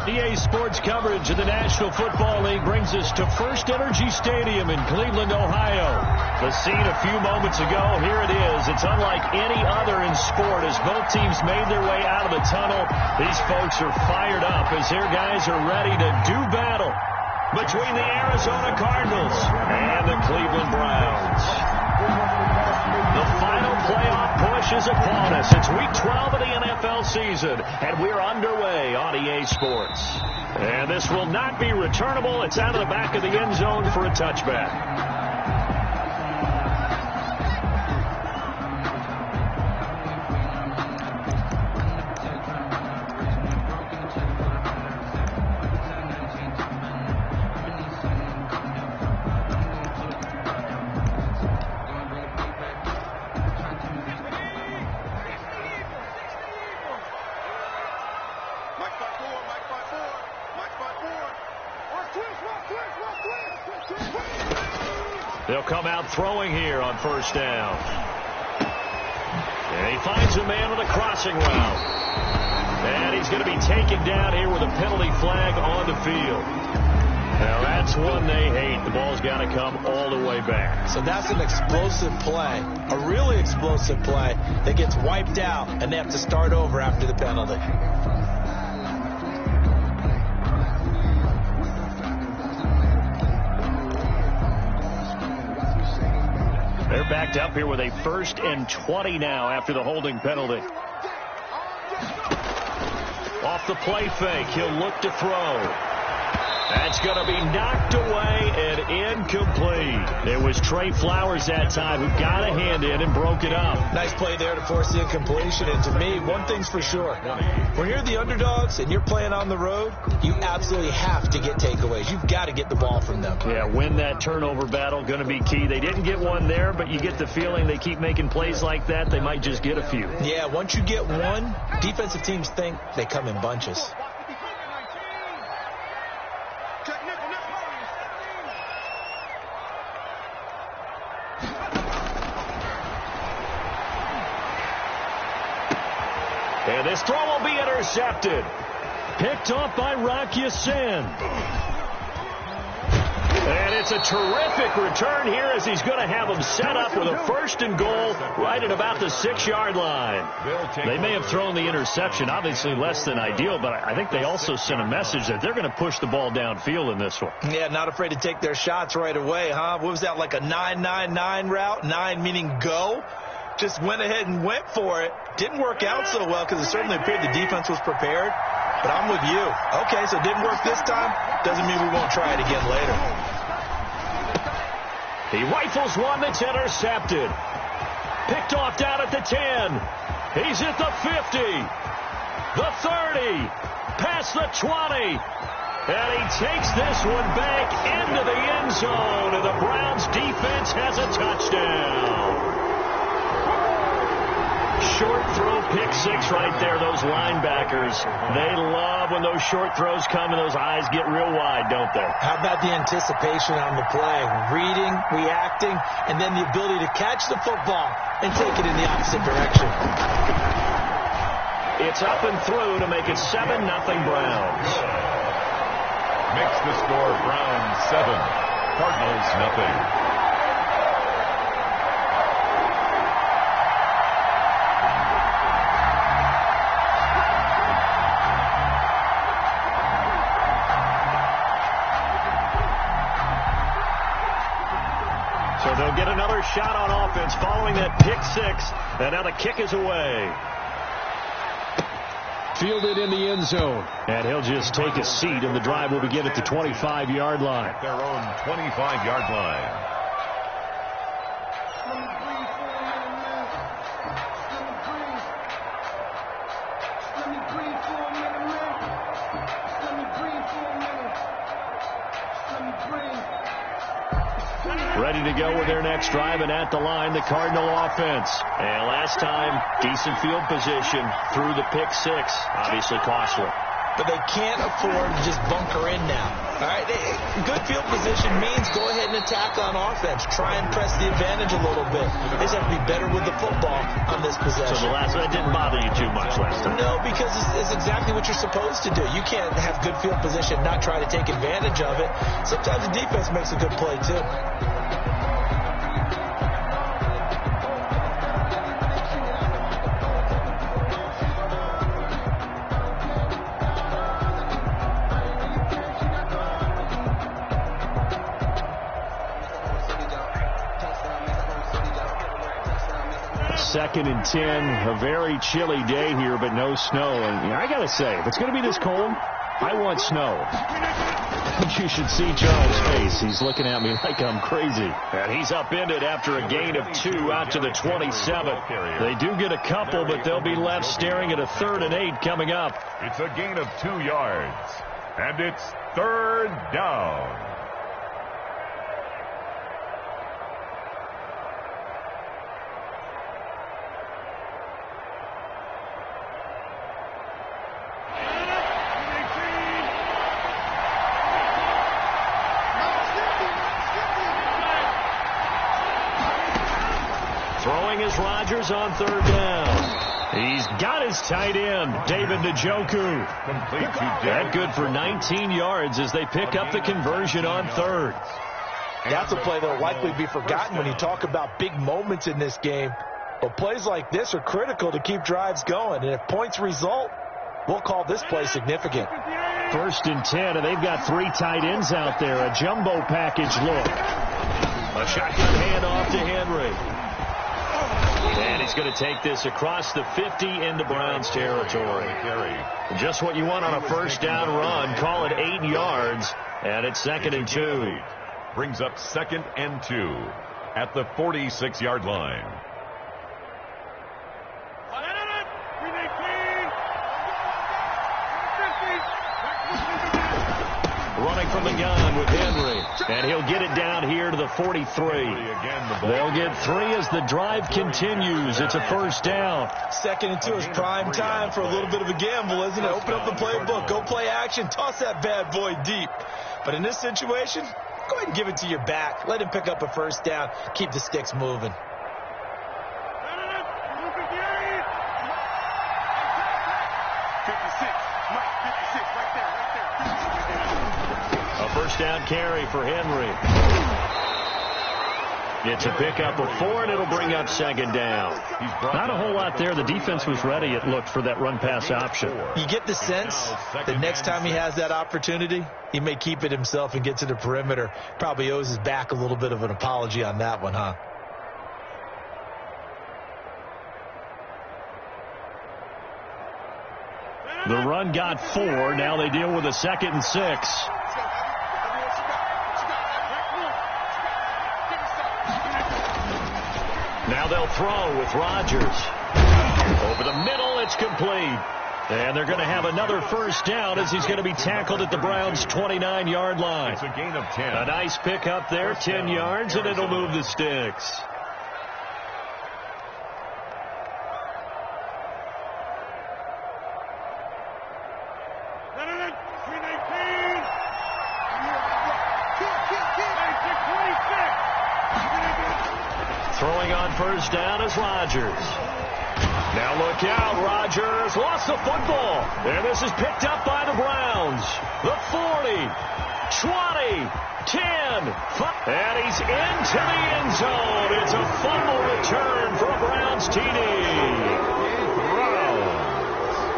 EA Sports coverage of the National Football League brings us to First Energy Stadium in Cleveland, Ohio. The scene a few moments ago, here it is. It's unlike any other in sport as both teams made their way out of the tunnel. These folks are fired up as their guys are ready to do battle between the Arizona Cardinals and the Cleveland Browns. The final playoff push is upon us. It's week 12 of the NFL season, and we're underway on EA Sports. And this will not be returnable. It's out of the back of the end zone for a touchback. They'll come out throwing here on first down. And he finds a man with a crossing route. And he's going to be taken down here with a penalty flag on the field. Now that's one they hate. The ball's got to come all the way back. So that's an explosive play, a really explosive play that gets wiped out, and they have to start over after the penalty. They're backed up here with a 1st and 20 now after the holding penalty. Off the play fake, he'll look to throw. That's going to be knocked away and incomplete. It was Trey Flowers that time who got a hand in and broke it up. Nice play there to force the incompletion. And to me, one thing's for sure. When you're the underdogs and you're playing on the road, you absolutely have to get takeaways. You've got to get the ball from them. Yeah, win that turnover battle, going to be key. They didn't get one there, but you get the feeling they keep making plays like that, they might just get a few. Yeah, once you get one, defensive teams think they come in bunches. And this throw will be intercepted. Picked off by Rock Ya-Sin. And it's a terrific return here as he's going to have them set up with a 1st and goal right at about the 6-yard line. They may have thrown the interception, obviously less than ideal, but I think they also sent a message that they're going to push the ball downfield in this one. Yeah, not afraid to take their shots right away, huh? What was that, like a 9-9-9 route? 9 meaning go? Just went ahead and went for it. Didn't work out so well because it certainly appeared the defense was prepared. But I'm with you. Okay, so it didn't work this time. Doesn't mean we won't try it again later. He rifles one that's intercepted. Picked off down at the 10. He's at the 50. The 30. Past the 20. And he takes this one back into the end zone. And the Browns defense has a touchdown. Short throw, pick 6 right there. Those linebackers, they love when those short throws come and those eyes get real wide, don't they? How about the anticipation on the play? Reading, reacting, and then the ability to catch the football and take it in the opposite direction. It's up and through to make it 7-0 Browns. Makes the score Browns 7, Cardinals nothing. They'll get another shot on offense following that pick 6. And now the kick is away. Fielded in the end zone. And he'll just take a seat, and the drive will begin at the 25-yard line. Their own 25-yard line. Ready to go with their next drive, and at the line, the Cardinal offense. And last time, decent field position through the pick 6. Obviously costly. But they can't afford to just bunker in now. All right, good field position means go ahead and attack on offense. Try and press the advantage a little bit. They just have to be better with the football on this possession. So that didn't bother you too much last time? No, because it's exactly what what you're supposed to do. You can't have good field position, not try to take advantage of it. Sometimes the defense makes a good play, too. Second and 10, a very chilly day here, but no snow. And I got to say, if it's going to be this cold, I want snow. You should see Charles' face. He's looking at me like I'm crazy. And he's upended after a gain of 2 out to the 27. They do get a couple, but they'll be left staring at a 3rd and 8 coming up. It's a gain of 2 yards, and it's 3rd down. Throwing is Rodgers on 3rd down. He's got his tight end, David Njoku. That good for 19 yards as they pick up the conversion on 3rd. That's a play that will likely be forgotten when you talk about big moments in this game. But plays like this are critical to keep drives going. And if points result, we'll call this play significant. 1st and 10, and they've got 3 tight ends out there. A jumbo package look. A shotgun handoff to Henry. And he's going to take this across the 50 into Browns territory. Just what you want on a 1st down run. Call it 8 yards, and it's 2nd and 2. Brings up 2nd and 2 at the 46-yard line. Running from the gun with Henry. And he'll get it down here to the 43. They'll get 3 as the drive continues. It's a 1st down. 2nd and 2 is prime time for a little bit of a gamble, isn't it? Open up the playbook. Go play action. Toss that bad boy deep. But in this situation, go ahead and give it to your back. Let him pick up a 1st down. Keep the sticks moving. A 1st down carry for Henry. It's a pickup of 4, and it'll bring up 2nd down. Not a whole lot there. The defense was ready, it looked, for that run-pass option. You get the sense that next time he has that opportunity, he may keep it himself and get to the perimeter. Probably owes his back a little bit of an apology on that one, huh? The run got 4. Now they deal with a 2nd and 6. Now they'll throw with Rodgers. Over the middle, it's complete. And they're going to have another 1st down as he's going to be tackled at the Browns' 29-yard line. It's a gain of 10. A nice pick up there, 10 yards, and it'll move the sticks. Throwing on 1st down is Rodgers. Now look out, Rodgers lost the football. And this is picked up by the Browns. The 40, 20, 10, 5. And he's into the end zone. It's a fumble return for a Browns TD.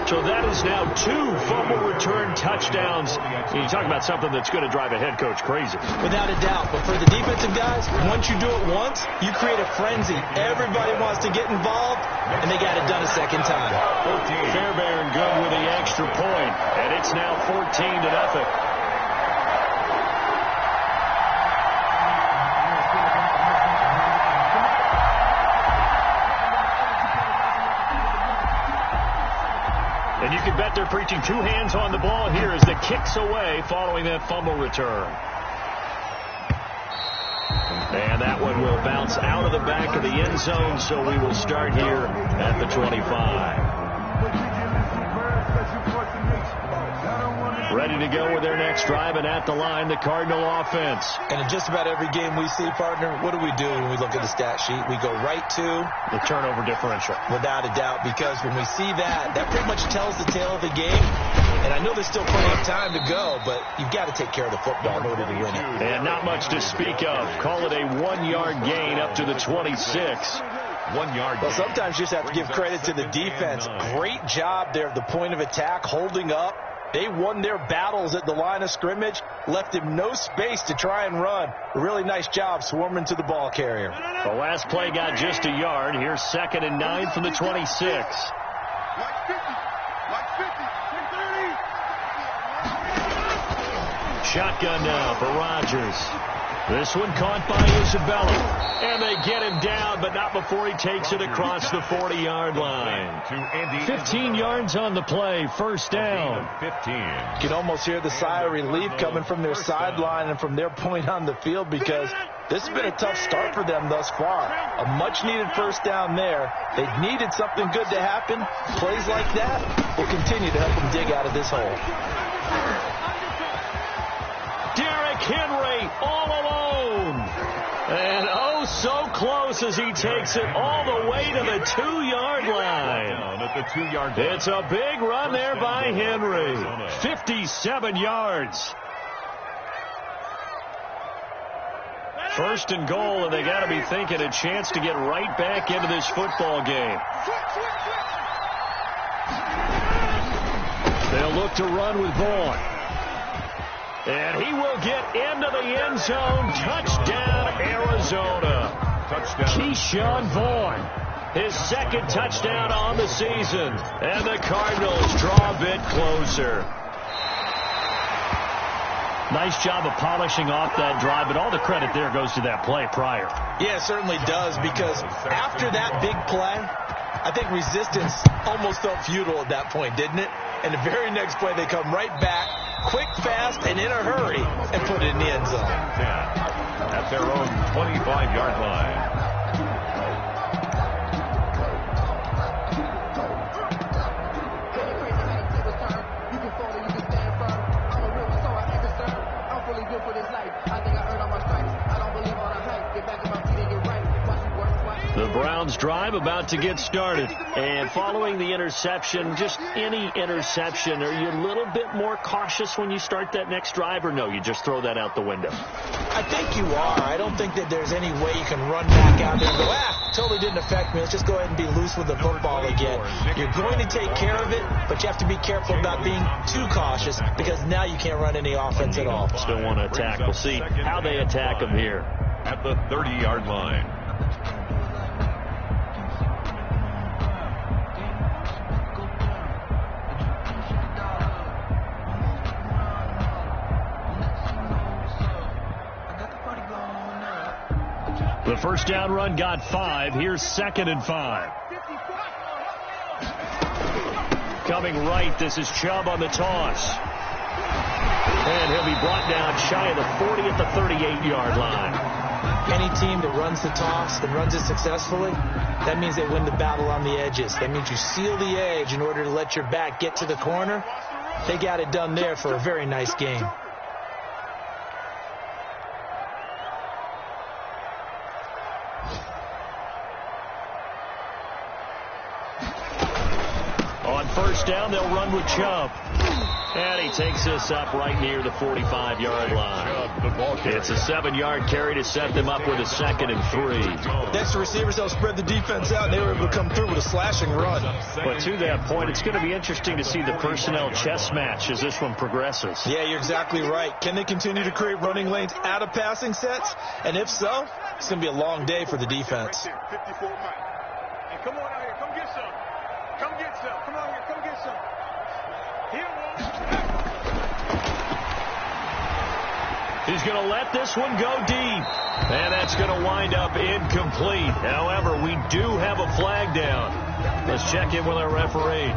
So that is now 2 fumble return touchdowns. You talk about something that's going to drive a head coach crazy. Without a doubt. But for the defensive guys, once you do it once, you create a frenzy. Everybody wants to get involved, and they got it done a 2nd time. Fairbairn good with the extra point, and it's now 14-0. And you can bet they're preaching 2 hands on the ball here as the kicks away following that fumble return. And that one will bounce out of the back of the end zone, so we will start here at the 25. Ready to go with their next drive, and at the line, the Cardinal offense. And in just about every game we see, partner, what do we do when we look at the stat sheet? We go right to the turnover differential. Without a doubt, because when we see that, that pretty much tells the tale of the game. And I know there's still plenty of time to go, but you've got to take care of the football in order to win it. And not much to speak of. Call it a 1-yard gain up to the 26. 1 yard. Well, sometimes you just have to give credit to the defense. Great job there at the point of attack, holding up. They won their battles at the line of scrimmage, left him no space to try and run. A really nice job swarming to the ball carrier. The last play got just a yard. Here's 2nd and 9 from the 26. Shotgun now for Rodgers. This one caught by Isabella. And they get him down, but not before he takes it across the 40-yard line. 15 yards on the play, first down. 15. You can almost hear the sigh of relief coming from their sideline and from their point on the field, because this has been a tough start for them thus far. A much-needed first down there. They needed something good to happen. Plays like that will continue to help them dig out of this hole. Derrick Henry all alone. And oh, so close as he takes it all the way to the 2-yard line. At the 2-yard line. It's a big run there by Henry. 57 yards. First and goal, and they got to be thinking a chance to get right back into this football game. They'll look to run with Vaughn. And he will get into the end zone. Touchdown, Arizona. Touchdown. Keyshawn Vaughn, his 2nd touchdown on the season. And the Cardinals draw a bit closer. Nice job of polishing off that drive, but all the credit there goes to that play prior. Yeah, it certainly does, because after that big play, I think resistance almost felt futile at that point, didn't it? And the very next play, they come right back, quick, fast, and in a hurry, and put it in the end zone. At their own 25-yard line. The Browns drive about to get started. And following the interception, just any interception, are you a little bit more cautious when you start that next drive, or no, you just throw that out the window? I think you are. I don't think that there's any way you can run back out there and go, totally didn't affect me. Let's just go ahead and be loose with the football again. You're going to take care of it, but you have to be careful about being too cautious, because now you can't run any offense at all. Still want to attack. We'll see how they attack them here. At the 30-yard line. The first down run got 5. Here's 2nd and 5. Coming right, this is Chubb on the toss. And he'll be brought down shy of the 40 at the 38-yard line. Any team that runs the toss and runs it successfully, that means they win the battle on the edges. That means you seal the edge in order to let your back get to the corner. They got it done there for a very nice game. First down, they'll run with Chubb. And he takes this up right near the 45-yard line. It's a 7-yard carry to set them up with a 2nd and 3. Next to receivers, they'll spread the defense out, and they were able to come through with a slashing run. But to that point, it's going to be interesting to see the personnel chess match as this one progresses. Yeah, you're exactly right. Can they continue to create running lanes out of passing sets? And if so, it's going to be a long day for the defense. 54 miles. And come on out here. Come get some. Come get some. Come on here. Come get some. He's going to let this one go deep. And that's going to wind up incomplete. However, we do have a flag down. Let's check in with our referee.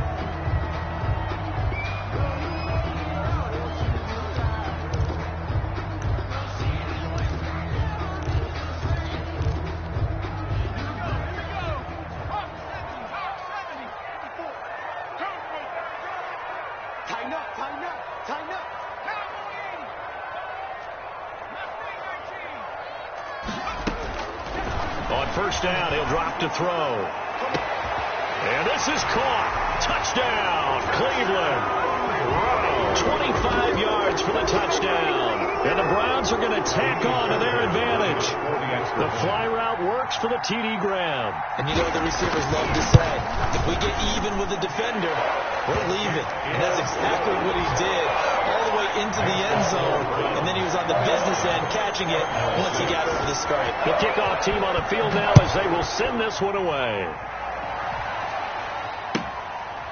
On first down, he'll drop to throw. And this is caught. Touchdown, Cleveland. 25 yards for the touchdown. And the Browns are going to tack on to their advantage. The fly route works for the TD Graham. And you know the receivers love to say, if we get even with the defender, we're leaving. And that's exactly what he did, all the way into the end zone. And then he was on the business end catching it once he got over the stripe. The kickoff team on the field now as they will send this one away.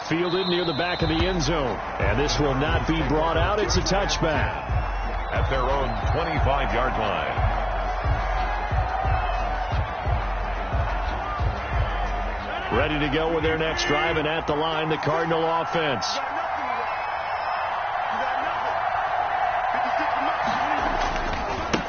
Fielded near the back of the end zone. And this will not be brought out. It's a touchback. At their own 25-yard line. Ready to go with their next drive, and at the line, the Cardinal offense.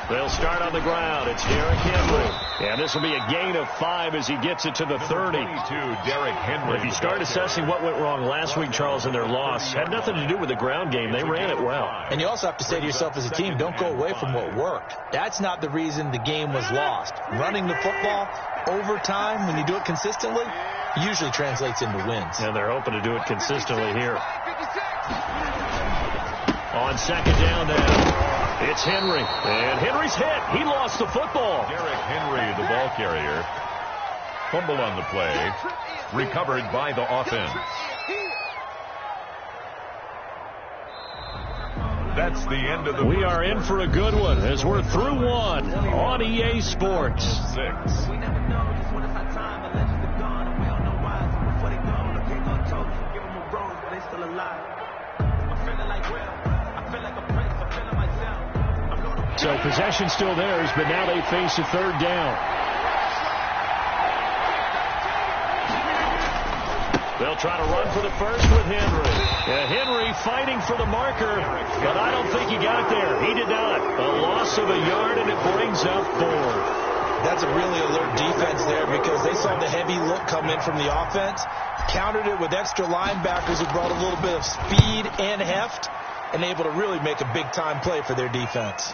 They'll start on the ground. It's Derrick Henry. And this will be a gain of 5 as he gets it to the 30. Derrick Henry. If you start assessing what went wrong last week, Charles, in their loss, had nothing to do with the ground game. They ran it well. And you also have to say to yourself as a team, don't go away from what worked. That's not the reason the game was lost. Running the football over time, when you do it consistently, usually translates into wins. And they're hoping to do it consistently here. On second down now. It's Henry, and Henry's hit. He lost the football. Derrick Henry, the ball carrier. Fumble on the play. Recovered by the offense. That's the end of the... We are in for a good one as we're through one on EA Sports. 6. So possession still theirs, but now they face a third down. They'll try to run for the first with Henry. Henry fighting for the marker, but I don't think he got there. He did not. A loss of a yard, and it brings up 4. That's a really alert defense there because they saw the heavy look come in from the offense, countered it with extra linebackers who brought a little bit of speed and heft, and able to really make a big-time play for their defense.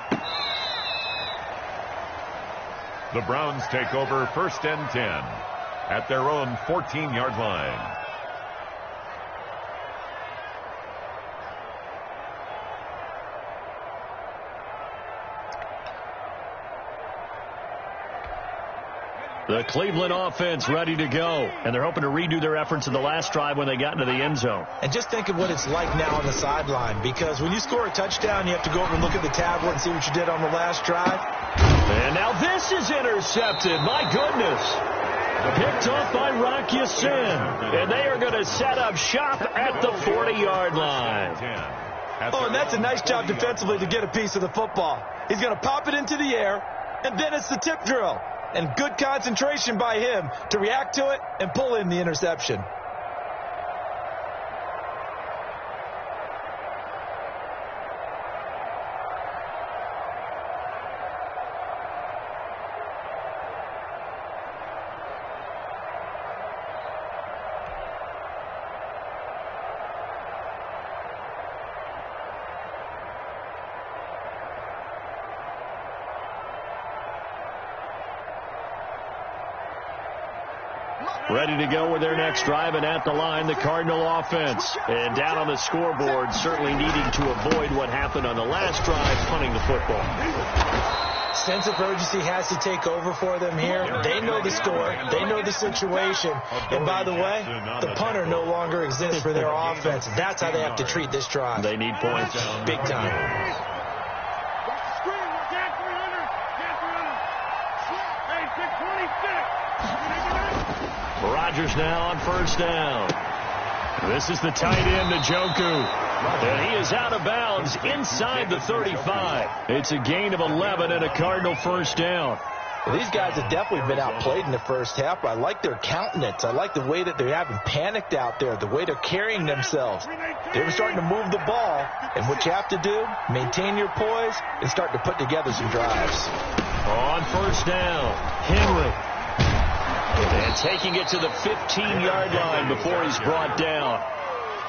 The Browns take over 1st and 10 at their own 14-yard line. The Cleveland offense ready to go. And they're hoping to redo their efforts in the last drive when they got into the end zone. And just think of what it's like now on the sideline, because when you score a touchdown, you have to go over and look at the tablet and see what you did on the last drive. And now this is intercepted. My goodness. Picked off by Rock Ya-Sin. And they are going to set up shop at the 40-yard line. Oh, and that's a nice job defensively to get a piece of the football. He's going to pop it into the air, and then it's the tip drill. And good concentration by him to react to it and pull in the interception. Ready to go with their next drive, and at the line, the Cardinal offense. And down on the scoreboard, certainly needing to avoid what happened on the last drive, punting the football. Sense of urgency has to take over for them here. They know the score. They know the situation. And by the way, the punter no longer exists for their offense. That's how they have to treat this drive. They need points. Big time. Rodgers now on first down. This is the tight end, Njoku. And he is out of bounds inside the 35. It's a gain of 11 and a Cardinal first down. Well, these guys have definitely been outplayed in the first half. I like their countenance. I like the way that they haven't panicked out there, the way they're carrying themselves. They were starting to move the ball. And what you have to do, maintain your poise and start to put together some drives. On first down, Henry. And taking it to the 15-yard line before he's brought down.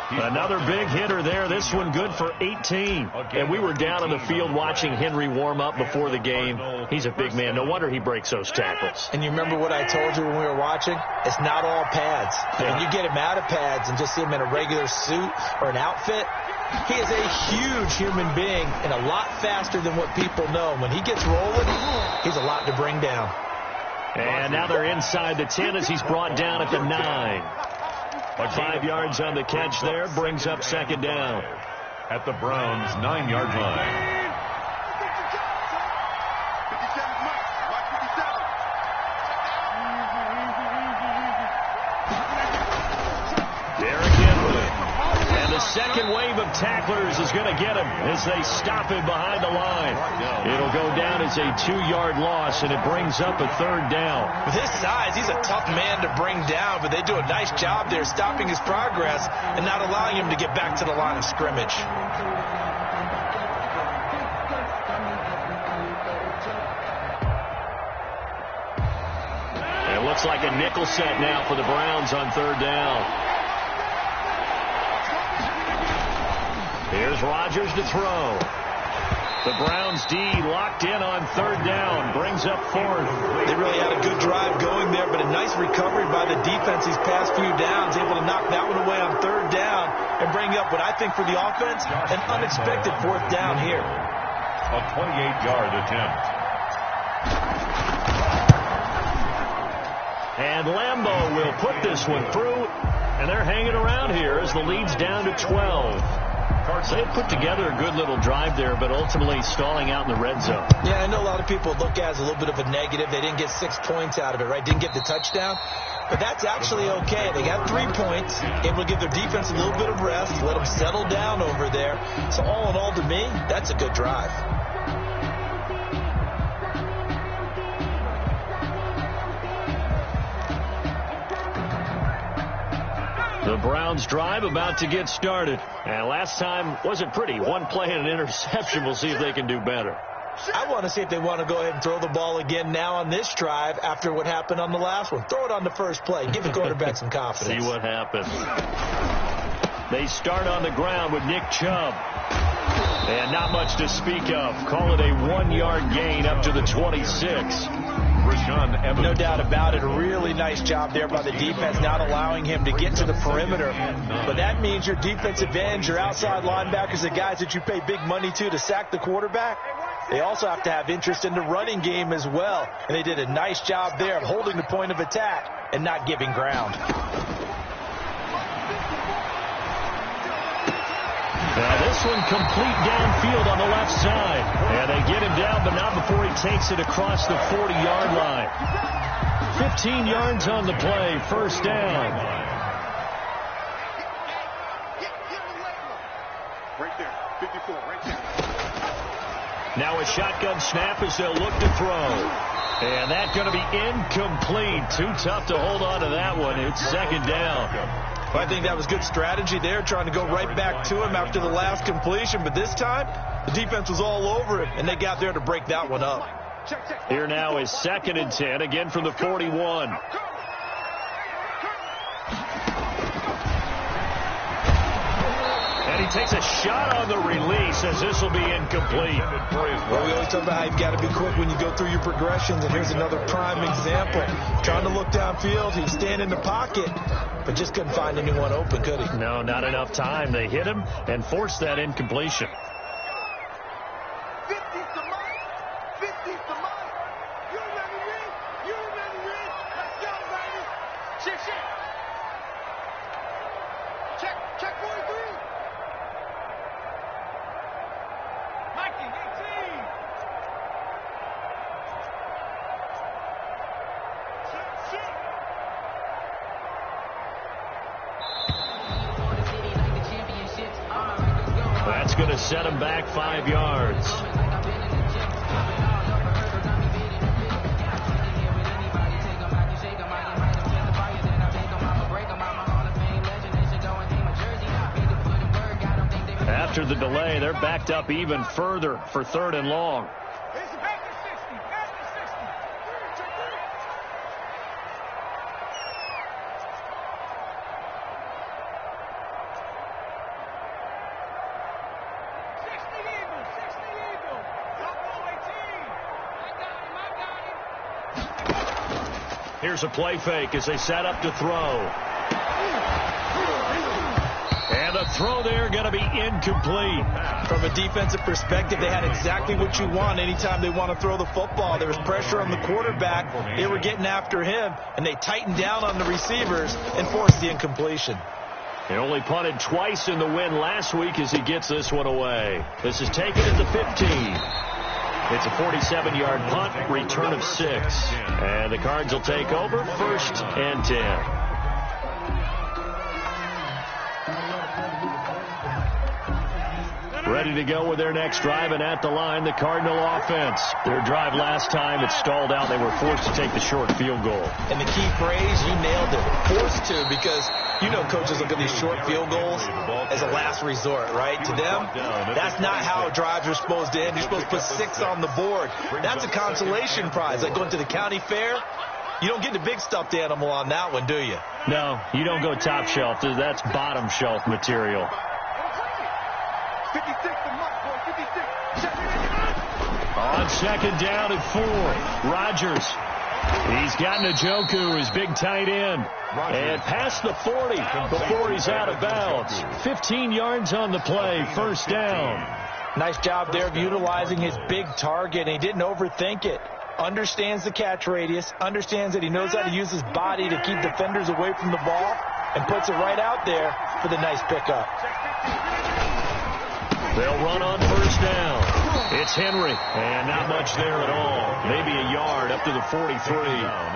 Another big hitter there. This one good for 18. And we were down on the field watching Henry warm up before the game. He's a big man. No wonder he breaks those tackles. And you remember what I told you when we were watching? It's not all pads. When you get him out of pads and just see him in a regular suit or an outfit, he is a huge human being and a lot faster than what people know. When he gets rolling, he's a lot to bring down. And now they're inside the 10 as he's brought down at the 9. 5 yards on the catch there, brings up second down. At the Browns' 9-yard line. The second wave of tacklers is going to get him as they stop him behind the line. It'll go down as a 2-yard loss, and it brings up a third down. With his size, he's a tough man to bring down, but they do a nice job there stopping his progress and not allowing him to get back to the line of scrimmage. It looks like a nickel set now for the Browns on third down. Here's Rodgers to throw. The Browns D locked in on third down. Brings up fourth. They really had a good drive going there, but a nice recovery by the defense these past few downs. Able to knock that one away on third down and bring up what I think for the offense, an unexpected fourth down here. A 28-yard attempt. And Lambeau will put this one through, and they're hanging around here as the lead's down to 12. They put together a good little drive there, but ultimately stalling out in the red zone. Yeah, I know a lot of people look at it as a little bit of a negative. They didn't get 6 points out of it, right? Didn't get the touchdown. But that's actually okay. They got 3 points, able to give their defense a little bit of rest, let them settle down over there. So all in all, to me, that's a good drive. The Browns drive about to get started. And last time wasn't pretty. One play and an interception. We'll see if they can do better. I want to see if they want to go ahead and throw the ball again now on this drive after what happened on the last one. Throw it on the first play. Give the quarterback some confidence. See what happens. They start on the ground with Nick Chubb. And not much to speak of. Call it a 1-yard gain up to the 26. No doubt about it. A really nice job there by the defense, not allowing him to get to the perimeter. But that means your defensive ends, your outside linebackers, the guys that you pay big money to sack the quarterback, they also have to have interest in the running game as well. And they did a nice job there of holding the point of attack and not giving ground. Now this one complete downfield on the left side. And they get him down, but not before he takes it across the 40-yard line. 15 yards on the play, first down. Right there, 54, right there. Now a shotgun snap as they'll look to throw. And that's going to be incomplete. Too tough to hold on to that one. It's second down. Well, I think that was good strategy there, trying to go right back to him after the last completion. But this time, the defense was all over it, and they got there to break that one up. Here now is 2nd and 10, again from the 41. And he takes a shot on the release as this will be incomplete. Well, we always talk about how you've got to be quick when you go through your progressions, and here's another prime example. Trying to look downfield, he was standing in the pocket, but just couldn't find anyone open, could he? No, not enough time. They hit him and forced that incompletion. 50's the mark. 50's the mark. You ready, Rick? You ready, Rick? Let's go, baby. Check. Check 43. Mikey, 18. Check. That's going to set him back 5 yards. After the delay, they're backed up even further for 3rd and long. Here's a play fake as they set up to throw. And the throw there going to be incomplete. From a defensive perspective, they had exactly what you want anytime they want to throw the football. There was pressure on the quarterback. They were getting after him, and they tightened down on the receivers and forced the incompletion. He only punted twice in the win last week as he gets this one away. This is taken at the 15. It's a 47-yard punt, return of 6. And the Cards will take over, 1st and 10. Ready to go with their next drive, and at the line, the Cardinal offense. Their drive last time, it stalled out. They were forced to take the short field goal. And the key phrase, you nailed it, forced to, because you know coaches look at these short field goals as a last resort, right? To them, that's not how drives are supposed to end. You're supposed to put 6 on the board. That's a consolation prize. Like going to the county fair, you don't get the big stuffed animal on that one, do you? No, you don't go top shelf. That's bottom shelf material. 56 to Mark, boy, 56. On second down at 4, Rodgers. He's got Njoku, his big tight end. And past the 40 before he's out of bounds. 15 yards on the play, 1st down. Nice job there of utilizing his big target, and he didn't overthink it. Understands the catch radius, understands that he knows how to use his body to keep defenders away from the ball, and puts it right out there for the nice pickup. They'll run on 1st down. It's Henry, and not much there at all. Maybe a yard up to the 43.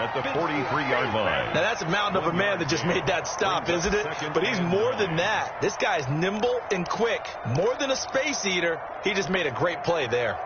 At the 43-yard line. Now, that's a mountain of a man that just made that stop, isn't it? But he's more than that. This guy's nimble and quick. More than a space eater. He just made a great play there.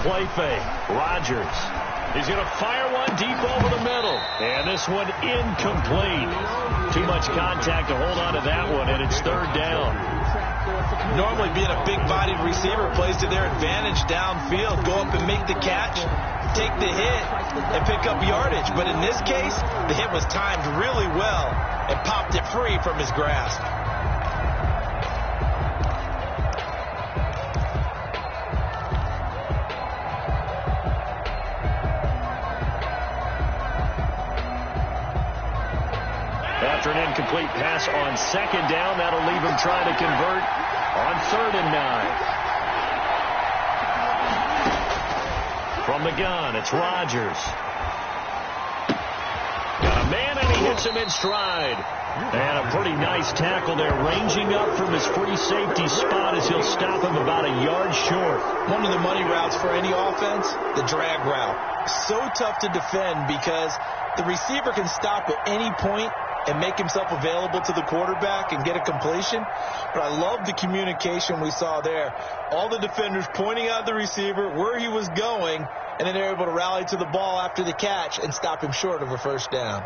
Play fake. Rodgers. He's going to fire one deep over the middle. And this one incomplete. Too much contact to hold on to that one, and it's 3rd down. Normally being a big-bodied receiver plays to their advantage downfield. Go up and make the catch, take the hit, and pick up yardage. But in this case, the hit was timed really well and popped it free from his grasp. After an incomplete pass on 2nd down, that'll leave him trying to convert on 3rd and 9. From the gun, it's Rodgers. Got a man, and he hits him in stride. And a pretty nice tackle there, ranging up from his free safety spot as he'll stop him about a yard short. One of the money routes for any offense, the drag route. So tough to defend because the receiver can stop at any point and make himself available to the quarterback and get a completion. But I love the communication we saw there. All the defenders pointing out the receiver, where he was going, and then they're able to rally to the ball after the catch and stop him short of a 1st down.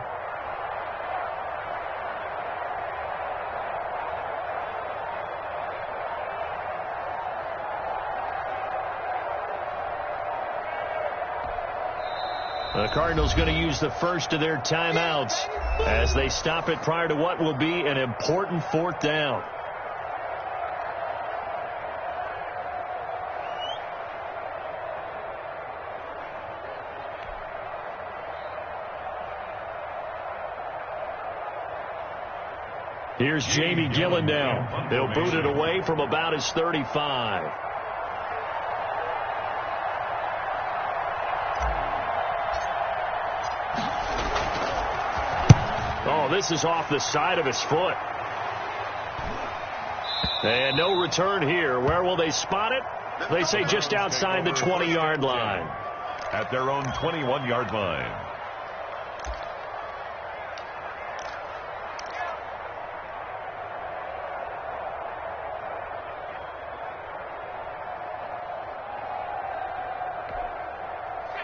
The Cardinals going to use the first of their timeouts as they stop it prior to what will be an important 4th down. Here's Jamie Gillen now. They'll boot it away from about his 35. Oh, this is off the side of his foot. And no return here. Where will they spot it? They say just outside the 20-yard line. At their own 21-yard line.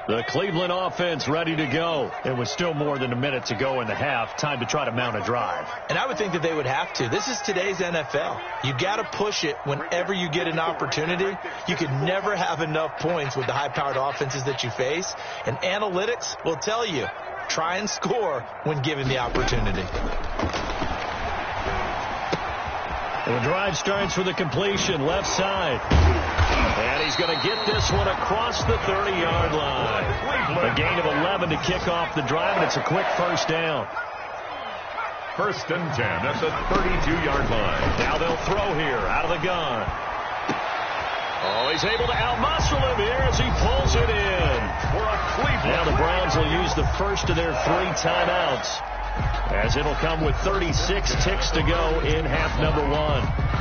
The Cleveland offense ready to go. It was still more than a minute to go in the half. Time to try to mount a drive. And I would think that they would have to. This is today's NFL. You got to push it whenever you get an opportunity. You could never have enough points with the high-powered offenses that you face. And analytics will tell you, try and score when given the opportunity. The drive starts with a completion left side. And he's going to get this one across the 30-yard line. A gain of 11 to kick off the drive, and it's a quick first down. 1st and 10 at the 32-yard line. Now they'll throw here out of the gun. Oh, he's able to outmuscle him here as he pulls it in. For a Cleveland. Now the Browns will use the first of their 3 timeouts, as it'll come with 36 ticks to go in half number 1.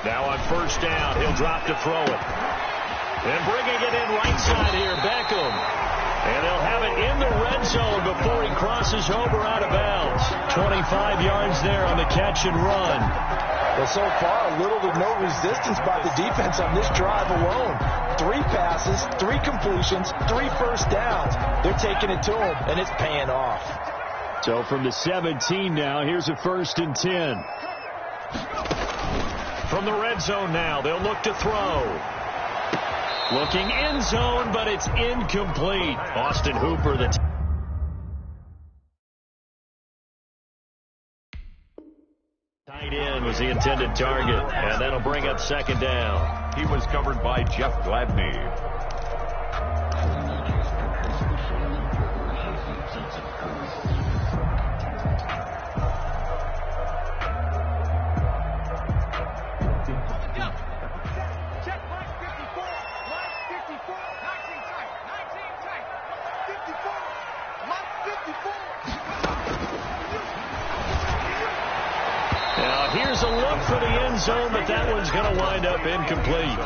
Now on first down, he'll drop to throw it. And bringing it in right side here, Beckham. And they'll have it in the red zone before he crosses over out of bounds. 25 yards there on the catch and run. Well, so far, little to no resistance by the defense on this drive alone. 3 passes, 3 completions, 3 first downs. They're taking it to him, and it's paying off. So from the 17 now, here's a 1st and 10. From the red zone now, they'll look to throw. Looking end zone, but it's incomplete. Austin Hooper, the tight end, was the intended target, and that'll bring up 2nd down. He was covered by Jeff Gladney. Here's a look for the end zone, but that one's going to wind up incomplete.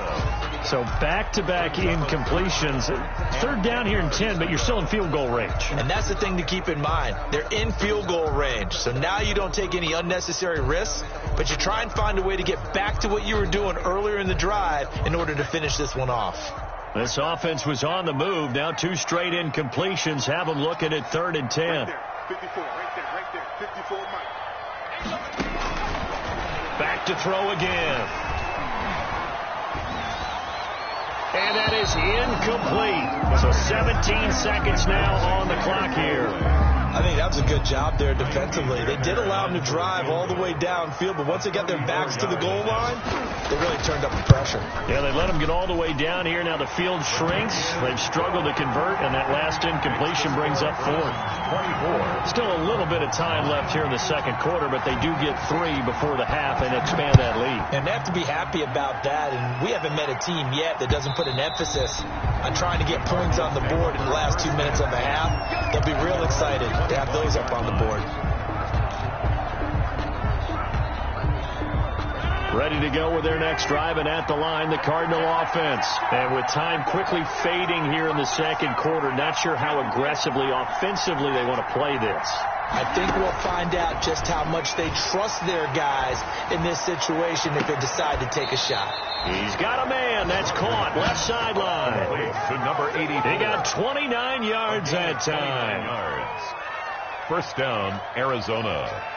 So back-to-back incompletions. 3rd down here and 10, but you're still in field goal range. And that's the thing to keep in mind. They're in field goal range. So now you don't take any unnecessary risks, but you try and find a way to get back to what you were doing earlier in the drive in order to finish this one off. This offense was on the move. Now 2 straight incompletions have them looking at 3rd and 10. Right there. 54, right there. 54, Mike. Back to throw again. And that is incomplete. So 17 seconds now on the clock here. I think that was a good job there defensively. They did allow them to drive all the way downfield, but once they got their backs to the goal line, they really turned up the pressure. Yeah, they let them get all the way down here. Now the field shrinks. They've struggled to convert, and that last incompletion brings up 4th. 24. Still a little bit of time left here in the 2nd quarter, but they do get 3 before the half and expand that lead. And they have to be happy about that, and we haven't met a team yet that doesn't put an emphasis on trying to get points on the board in the last 2 minutes of the half. They'll be real excited to have those up on the board. Ready to go with their next drive, and at the line, the Cardinal offense. And with time quickly fading here in the 2nd quarter, not sure how aggressively, offensively they want to play this. I think we'll find out just how much they trust their guys in this situation if they decide to take a shot. He's got a man. That's caught. Left sideline. To number 80. They got 29 yards that time. 1st down, Arizona.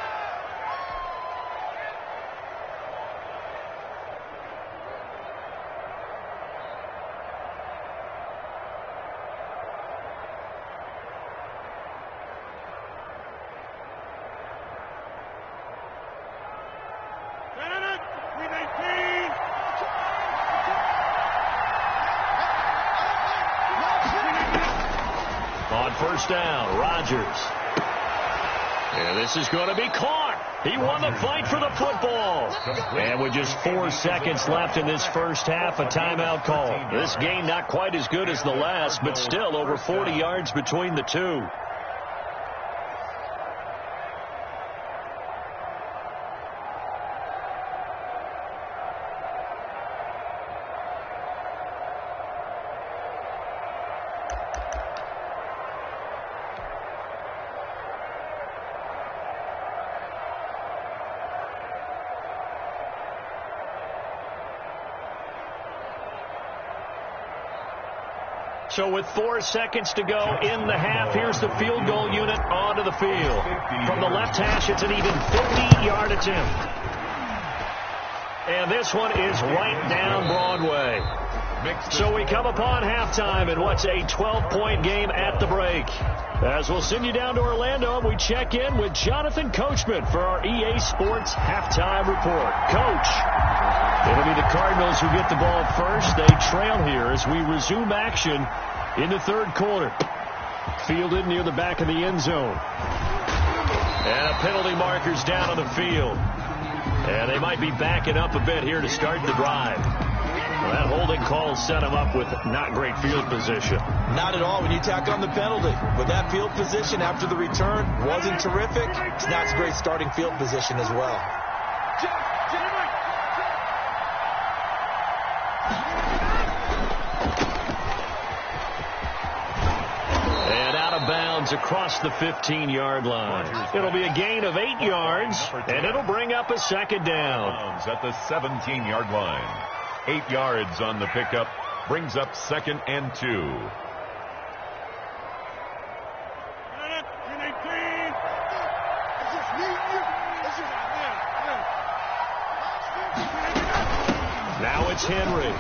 On 1st down, Rodgers. And this is going to be caught. He won the fight for the football. And with just 4 seconds left in this first half, a timeout call. This game not quite as good as the last, but still over 40 yards between the two. So with 4 seconds to go in the half, here's the field goal unit onto the field. From the left hash, it's an even 50-yard attempt. And this one is right down Broadway. So we come upon halftime in what's a 12-point game at the break. As we'll send you down to Orlando, we check in with Jonathan Coachman for our EA Sports Halftime Report. Coach, it'll be the Cardinals who get the ball first. They trail here as we resume action in the third quarter. Fielded near the back of the end zone. And a penalty marker's down on the field. And they might be backing up a bit here to start the drive. Well, that holding call set him up with not great field position. Not at all when you tack on the penalty. With that field position after the return wasn't terrific, it's not a great starting field position as well. And out of bounds across the 15-yard line. It'll be a gain of 8 yards, and it'll bring up a second down. At the 17-yard line. 8 yards on the pickup. Brings up 2nd and 2. Now it's Henry.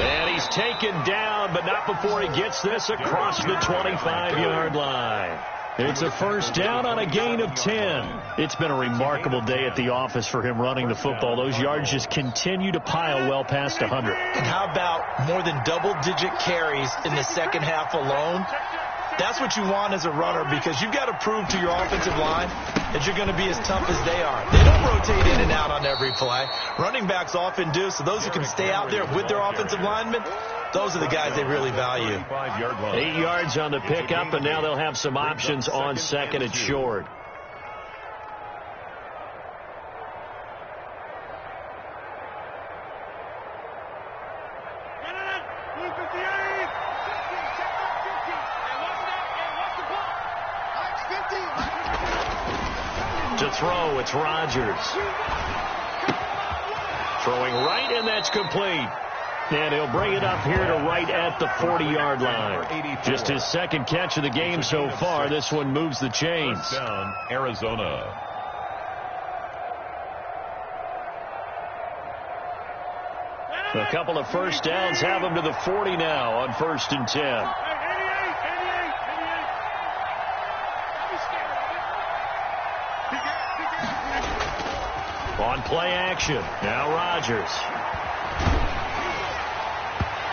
And he's taken down, but not before he gets this across the 25-yard line. It's a first down on a gain of 10. It's been a remarkable day at the office for him running the football. Those yards just continue to pile well past 100. And how about more than double-digit carries in the second half alone? That's what you want as a runner, because you've got to prove to your offensive line that you're going to be as tough as they are. They don't rotate in and out on every play. Running backs often do, so those who can stay out there with their offensive linemen, those are the guys they really value. 8 yards on the pickup, and now they'll have some options on second and short. To throw, it's Rodgers. Throwing right, and that's complete. And he'll bring it up here to right at the 40-yard line. Just his second catch of the game so far. This one moves the chains. First down, Arizona. A couple of first downs have him to the 40 now on 1st and 10. On play action. Now Rodgers.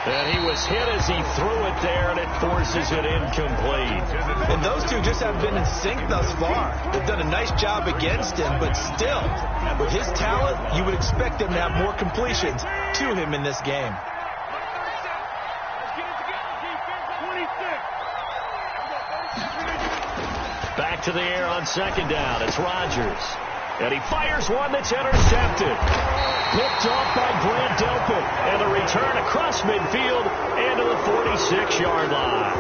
And he was hit as he threw it there, and it forces it incomplete. And those two just haven't been in sync thus far. They've done a nice job against him, but still, with his talent, you would expect them to have more completions to him in this game. Back to the air on second down. It's Rodgers. And he fires one that's intercepted. Picked off by Grant Delpit. And a return across midfield and to the 46-yard line.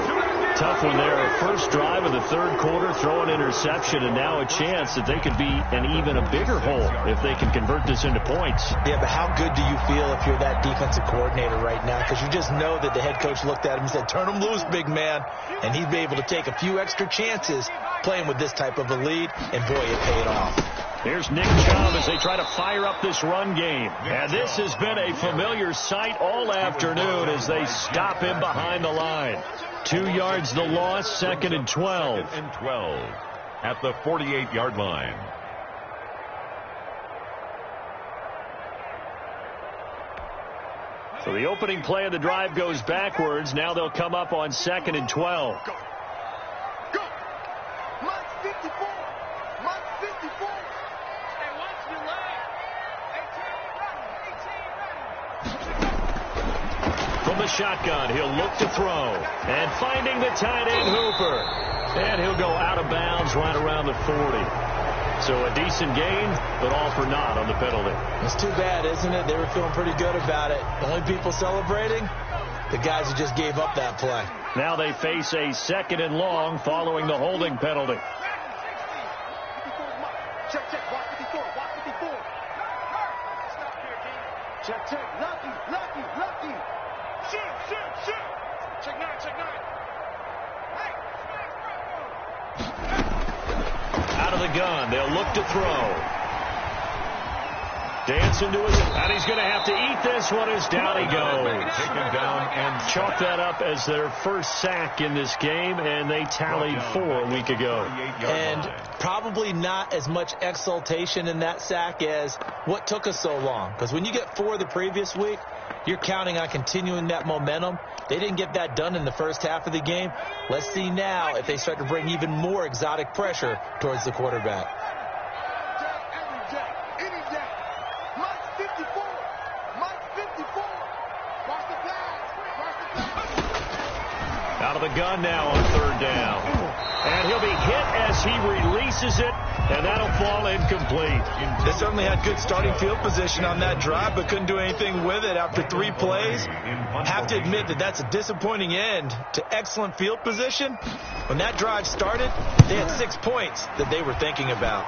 Tough one there. First drive of the third quarter, throw an interception, and now a chance that they could be an even a bigger hole if they can convert this into points. Yeah, but how good do you feel if you're that defensive coordinator right now? Because you just know that the head coach looked at him and said, turn him loose, big man. And he'd be able to take a few extra chances playing with this type of a lead, and boy, it paid off. Here's Nick Chubb as they try to fire up this run game. And this has been a familiar sight all afternoon as they stop him behind the line. 2 yards the loss, 2nd and 12. 2nd and 12 at the 48-yard line. So the opening play of the drive goes backwards. Now they'll come up on 2nd and 12. Go. Mark 54. Mark 54. Hey, watch your leg. 18 ready. From the shotgun, he'll look to throw. And finding the tight end Hooper. And he'll go out of bounds right around the 40. So a decent gain, but all for naught on the penalty. It's too bad, isn't it? They were feeling pretty good about it. The only people celebrating, the guys who just gave up that play. Now they face a 2nd and long following the holding penalty. Check, watch 54, watch 54. Check, lucky. Shoot. Check nine, check nine. Out of the gun. They'll look to throw. Dancing to his, and he's going to have to eat this one as down he goes. Taken down and Chalk that up as their first sack in this game, and they tallied 4 a week ago. And probably not as much exultation in that sack as what took us so long. Because when you get 4 the previous week, you're counting on continuing that momentum. They didn't get that done in the first half of the game. Let's see now if they start to bring even more exotic pressure towards the quarterback. Out of the gun now on 3rd down. And he'll be hit as he releases it, and that'll fall incomplete. They certainly had good starting field position on that drive, but couldn't do anything with it after 3 plays. Have to admit that that's a disappointing end to excellent field position. When that drive started, they had 6 points that they were thinking about.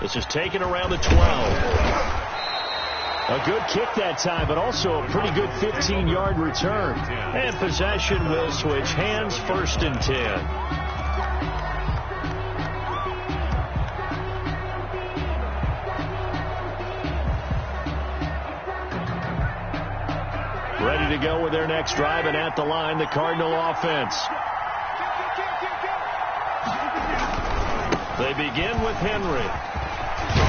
This is taken around the 12. A good kick that time, but also a pretty good 15-yard return. And possession will switch hands, 1st and 10. Ready to go with their next drive, and at the line, the Cardinal offense. They begin with Henry.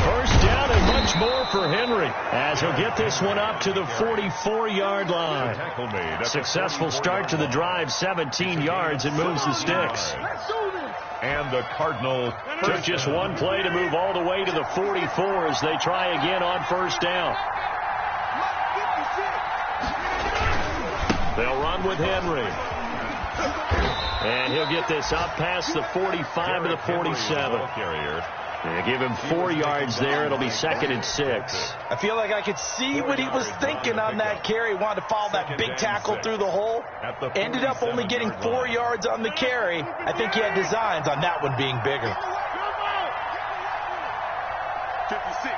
1st down and much more for Henry as he'll get this one up to the 44-yard line. Successful start to the drive, 17 yards, and moves the sticks. And the Cardinals Took just 1 play to move all the way to the 44 as they try again on 1st down. They'll run with Henry. And he'll get this up past the 45 to the 47. They give him 4 yards there. It'll be 2nd and 6. I feel like I could see what he was thinking on that carry. He wanted to follow that big tackle through the hole. Ended up only getting 4 yards on the carry. I think he had designs on that one being bigger. 56.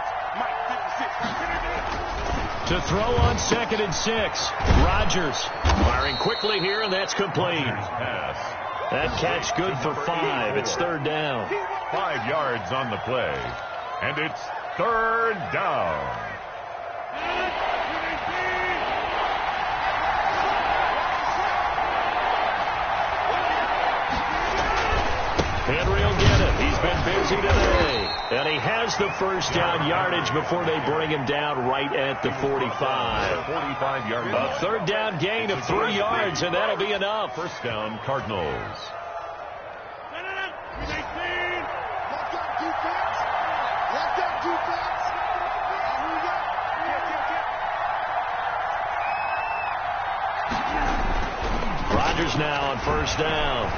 To throw on 2nd and 6. Rodgers firing quickly here, and that's complete. That catch good for 5. It's 3rd down. 5 yards on the play. And it's 3rd down. Henry will get it. He's been busy today. And he has the 1st down yardage before they bring him down right at the 45. 45-yard A 3rd down gain of 3 yards, and that'll be enough. 1st down, Cardinals. Rodgers now on 1st down.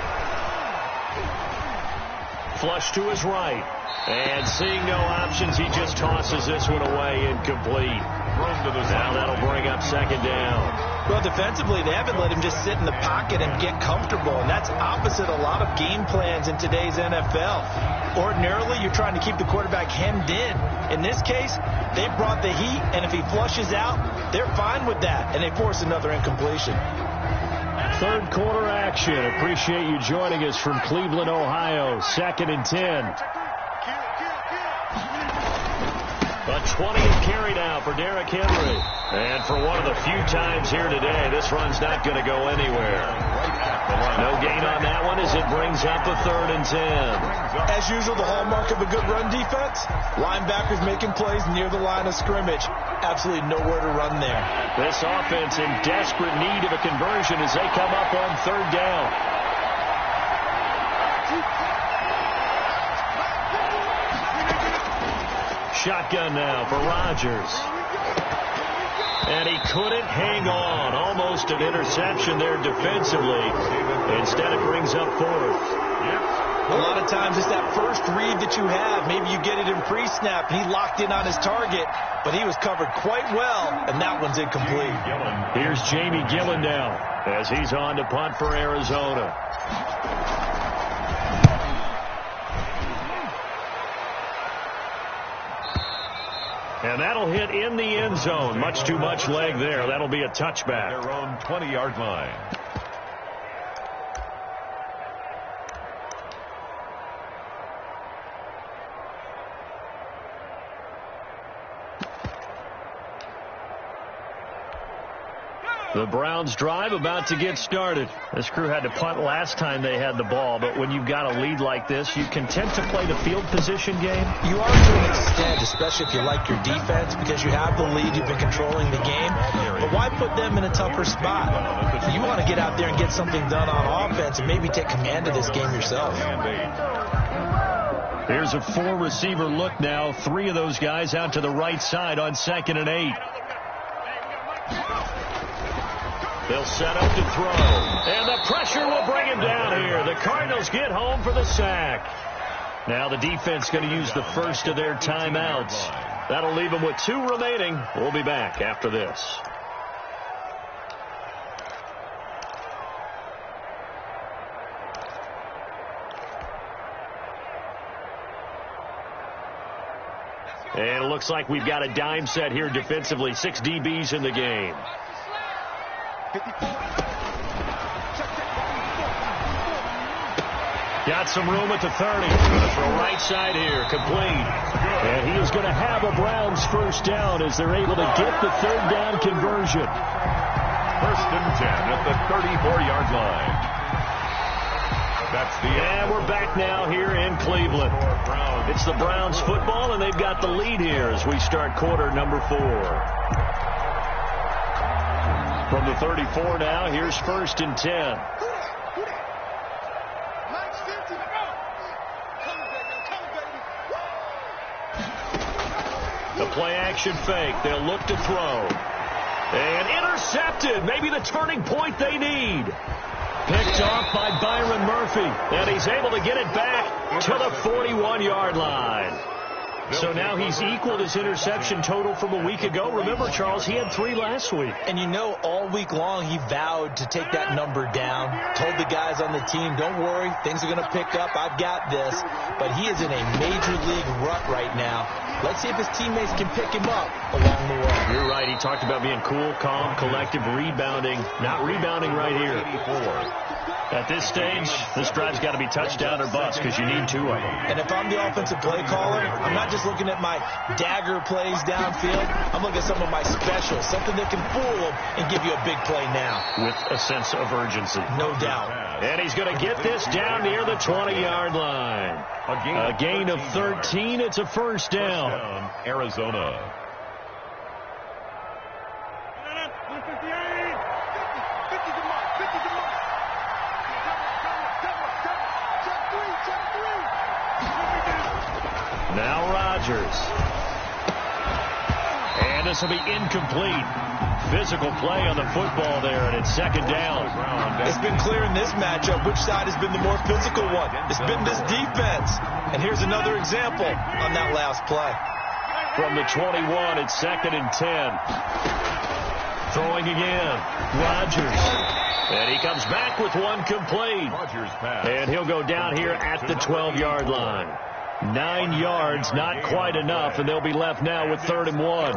Flush to his right. And seeing no options, he just tosses this one away, incomplete. Now that'll bring up 2nd down. Well, defensively, they haven't let him just sit in the pocket and get comfortable, and that's opposite a lot of game plans in today's NFL. Ordinarily, you're trying to keep the quarterback hemmed in. In this case, they brought the heat, and if he flushes out, they're fine with that, and they force another incompletion. 3rd quarter action. Appreciate you joining us from Cleveland, Ohio. 2nd and 10. A 20th carry now for Derrick Henry. And for one of the few times here today, this run's not going to go anywhere. No gain on that one as it brings up a 3rd and 10. As usual, the hallmark of a good run defense, linebackers making plays near the line of scrimmage. Absolutely nowhere to run there. This offense in desperate need of a conversion as they come up on 3rd down. Shotgun now for Rodgers. And he couldn't hang on. Almost an interception there defensively. Instead, it brings up 4th. A lot of times it's that first read that you have. Maybe you get it in pre-snap, and he locked in on his target, but he was covered quite well, and that one's incomplete. Here's Jamie Gillen now as he's on to punt for Arizona. And that'll hit in the end zone. Much too much leg there. That'll be a touchback. Their own 20-yard line. The Browns drive about to get started. This crew had to punt last time they had the ball, but when you've got a lead like this, you content to play the field position game? You are to an extent, especially if you like your defense, because you have the lead, you've been controlling the game. But why put them in a tougher spot? You want to get out there and get something done on offense and maybe take command of this game yourself. Here's a 4-receiver look now. 3 of those guys out to the right side on 2nd and 8. They'll set up to throw. And the pressure will bring him down here. The Cardinals get home for the sack. Now the defense going to use the first of their timeouts. That'll leave them with 2 remaining. We'll be back after this. And it looks like we've got a dime set here defensively. 6 DBs in the game. Got some room at the 30. Gonna throw right side here, complete. And he is going to have a Browns first down as they're able to get the 3rd down conversion. 1st and 10 at the 34-yard line. That's the end. And we're back now here in Cleveland. It's the Browns football, and they've got the lead here as we start quarter number 4. From the 34 now, here's 1st and 10. The play-action fake. They'll look to throw. And intercepted. Maybe the turning point they need. Picked off by Byron Murphy. And he's able to get it back to the 41-yard line. So now he's equaled his interception total from a week ago. Remember, Charles, he had 3 last week. And you know, all week long he vowed to take that number down. Told the guys on the team, don't worry, things are going to pick up. I've got this. But he is in a major league rut right now. Let's see if his teammates can pick him up along the way. You're right. He talked about being cool, calm, collective, rebounding. Not rebounding right here. 84. At this stage, this drive's got to be touchdown or bust because you need 2 of them. And if I'm the offensive play caller, I'm not just looking at my dagger plays downfield. I'm looking at some of my specials, something that can fool them and give you a big play now. With a sense of urgency. No doubt. And he's going to get this down near the 20-yard line. A gain of 13. It's a first down. Arizona. Now Rodgers. And this will be incomplete. Physical play on the football there, and it's 2nd down. It's been clear in this matchup which side has been the more physical one. It's been this defense. And here's another example on that last play. From the 21, it's 2nd and 10. Throwing again. Rodgers. And he comes back with 1 complete. And he'll go down here at the 12-yard line. 9 yards, not quite enough, and they'll be left now with 3rd and 1.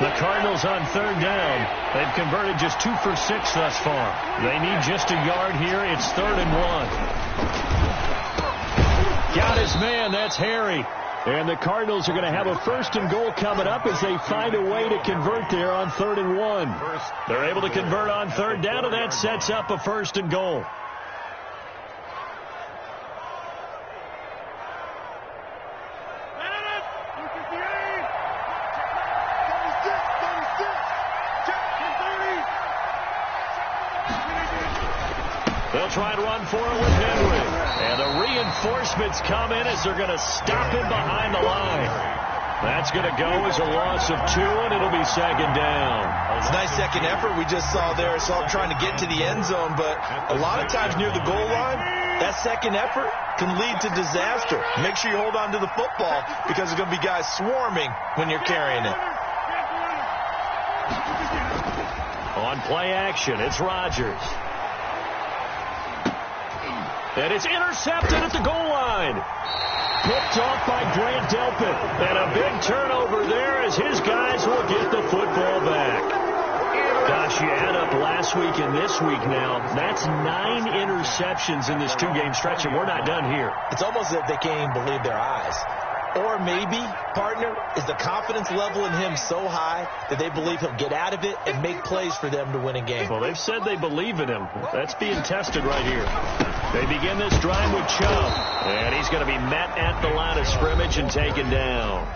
The Cardinals on 3rd down. They've converted just 2 for 6 thus far. They need just a yard here. It's 3rd and 1. Got his man. That's Harry. And the Cardinals are going to have a 1st and goal coming up as they find a way to convert there on 3rd and 1. They're able to convert on 3rd down, and that sets up a 1st and goal. They'll try and run for it with Henry. And the reinforcements come in as they're going to stop him behind the line. That's going to go as a loss of 2, and it'll be 2nd down. It's a nice second effort we just saw there. Saw him trying to get to the end zone, but a lot of times near the goal line, that second effort can lead to disaster. Make sure you hold on to the football because there's going to be guys swarming when you're carrying it. On play action, it's Rodgers. And it's intercepted at the goal line. Picked off by Grant Delpit. And a big turnover there as his guys will get the football back. Gosh, you add up last week and this week now. That's 9 interceptions in this 2-game stretch, and we're not done here. It's almost as if they can't even believe their eyes. Or maybe, partner, is the confidence level in him so high that they believe he'll get out of it and make plays for them to win a game. Well, they've said they believe in him. That's being tested right here. They begin this drive with Chubb, and he's going to be met at the line of scrimmage and taken down.